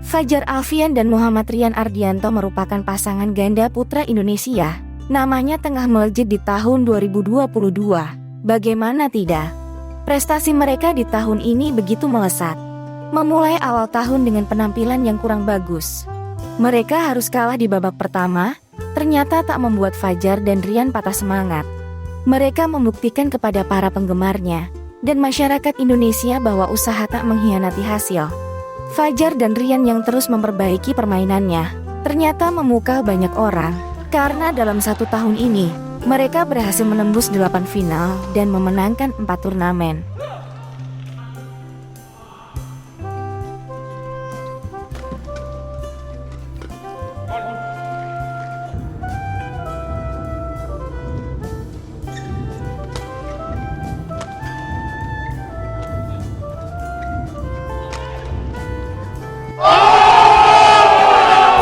Fajar Alfian dan Muhammad Rian Ardianto merupakan pasangan ganda putra Indonesia. Namanya tengah melejit di tahun 2022. Bagaimana tidak? Prestasi mereka di tahun ini begitu melesat. Memulai awal tahun dengan penampilan yang kurang bagus. Mereka harus kalah di babak pertama, ternyata tak membuat Fajar dan Rian patah semangat. Mereka membuktikan kepada para penggemarnya dan masyarakat Indonesia bahwa usaha tak mengkhianati hasil. Fajar dan Rian yang terus memperbaiki permainannya, ternyata memukau banyak orang. Karena dalam 1 tahun ini, mereka berhasil menembus 8 final dan memenangkan 4 turnamen.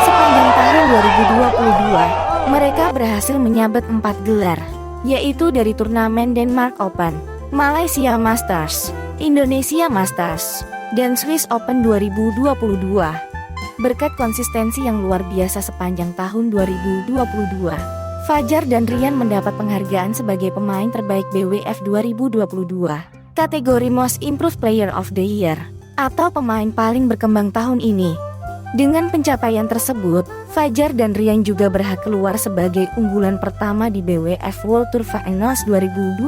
Sepanjang tahun 2022, mereka berhasil menyabet 4 gelar, yaitu dari turnamen Denmark Open, Malaysia Masters, Indonesia Masters, dan Swiss Open 2022. Berkat konsistensi yang luar biasa sepanjang tahun 2022, Fajar dan Rian mendapat penghargaan sebagai pemain terbaik BWF 2022, kategori Most Improved Player of the Year, atau pemain paling berkembang tahun ini. Dengan pencapaian tersebut, Fajar dan Rian juga berhak keluar sebagai unggulan pertama di BWF World Tour Finals 2022.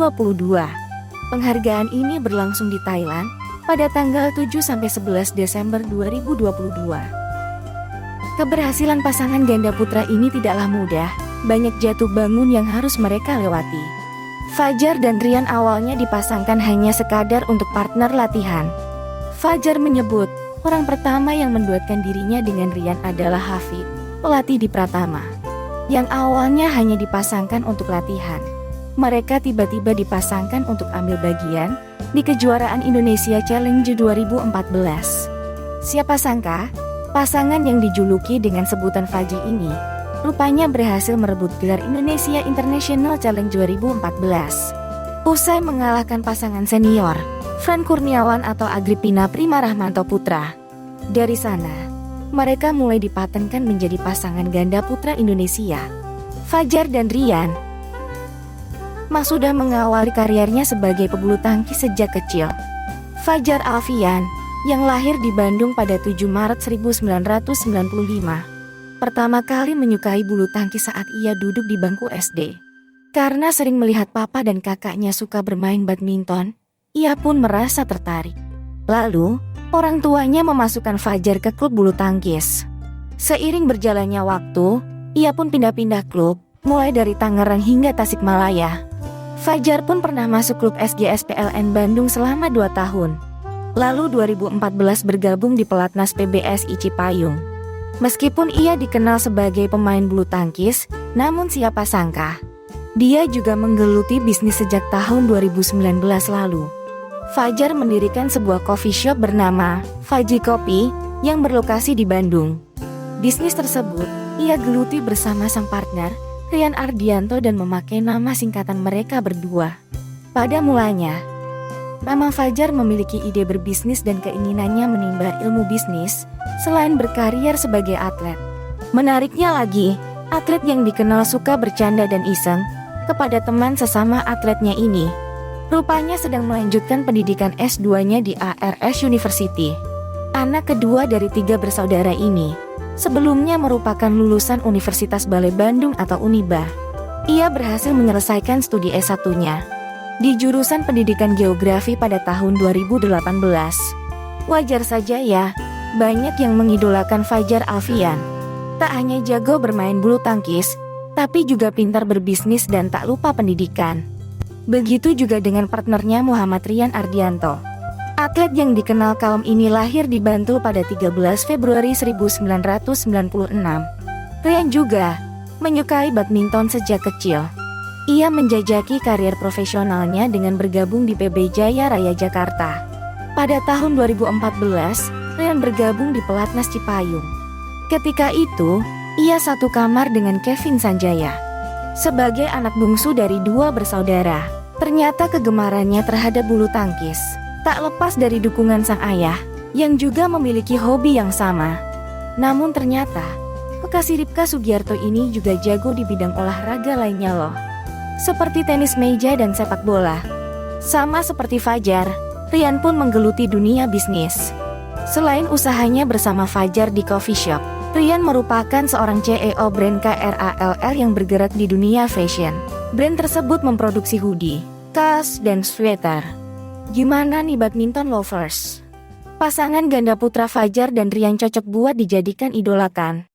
Penghargaan ini berlangsung di Thailand pada tanggal 7-11 Desember 2022. Keberhasilan pasangan ganda putra ini tidaklah mudah, banyak jatuh bangun yang harus mereka lewati. Fajar dan Rian awalnya dipasangkan hanya sekadar untuk partner latihan. Fajar menyebut, orang pertama yang menduetkan dirinya dengan Rian adalah Hafid, pelatih di Pratama, yang awalnya hanya dipasangkan untuk latihan. Mereka tiba-tiba dipasangkan untuk ambil bagian di kejuaraan Indonesia Challenge 2014. Siapa sangka, pasangan yang dijuluki dengan sebutan Fajri ini, rupanya berhasil merebut gelar Indonesia International Challenge 2014. Usai mengalahkan pasangan senior, Fran Kurniawan atau Agripina Prima Rahmanto Putra. Dari sana, mereka mulai dipatenkan menjadi pasangan ganda putra Indonesia. Fajar dan Rian sudah mengawali karirnya sebagai pebulu tangkis sejak kecil. Fajar Alfian, yang lahir di Bandung pada 7 Maret 1995, pertama kali menyukai bulu tangkis saat ia duduk di bangku SD. Karena sering melihat papa dan kakaknya suka bermain badminton, ia pun merasa tertarik. Lalu, orang tuanya memasukkan Fajar ke klub bulu tangkis. Seiring berjalannya waktu, ia pun pindah-pindah klub, mulai dari Tangerang hingga Tasikmalaya. Fajar pun pernah masuk klub SGS PLN Bandung selama 2 tahun. Lalu 2014 bergabung di pelatnas PBSI Cipayung. Meskipun ia dikenal sebagai pemain bulu tangkis, namun siapa sangka, dia juga menggeluti bisnis sejak tahun 2019 lalu. Fajar mendirikan sebuah coffee shop bernama Fajri Kopi yang berlokasi di Bandung. Bisnis tersebut ia geluti bersama sang partner, Rian Ardianto, dan memakai nama singkatan mereka berdua. Pada mulanya, memang Fajar memiliki ide berbisnis dan keinginannya menimba ilmu bisnis selain berkarier sebagai atlet. Menariknya lagi, atlet yang dikenal suka bercanda dan iseng kepada teman sesama atletnya ini, rupanya sedang melanjutkan pendidikan S2-nya di ARS University. Anak kedua dari 3 bersaudara ini sebelumnya merupakan lulusan Universitas Balai Bandung atau Uniba. Ia berhasil menyelesaikan studi S1-nya di jurusan pendidikan geografi pada tahun 2018. Wajar saja ya, banyak yang mengidolakan Fajar Alfian. Tak hanya jago bermain bulu tangkis, tapi juga pintar berbisnis dan tak lupa pendidikan. Begitu juga dengan partnernya Muhammad Rian Ardianto. Atlet yang dikenal kaum ini lahir di Bantul pada 13 Februari 1996. Rian juga menyukai badminton sejak kecil. Ia menjajaki karir profesionalnya dengan bergabung di PB Jaya Raya Jakarta. Pada tahun 2014, Rian bergabung di pelatnas Cipayung. Ketika itu, ia satu kamar dengan Kevin Sanjaya. Sebagai anak bungsu dari 2 bersaudara, ternyata kegemarannya terhadap bulu tangkis tak lepas dari dukungan sang ayah, yang juga memiliki hobi yang sama. Namun ternyata, kekasih Ripka Sugiarto ini juga jago di bidang olahraga lainnya loh. Seperti tenis meja dan sepak bola. Sama seperti Fajar, Rian pun menggeluti dunia bisnis. Selain usahanya bersama Fajar di coffee shop, Rian merupakan seorang CEO brand KRALL yang bergerak di dunia fashion. Brand tersebut memproduksi hoodie, kaos, dan sweater. Gimana nih badminton lovers? Pasangan ganda putra Fajar dan Rian cocok buat dijadikan idola kan?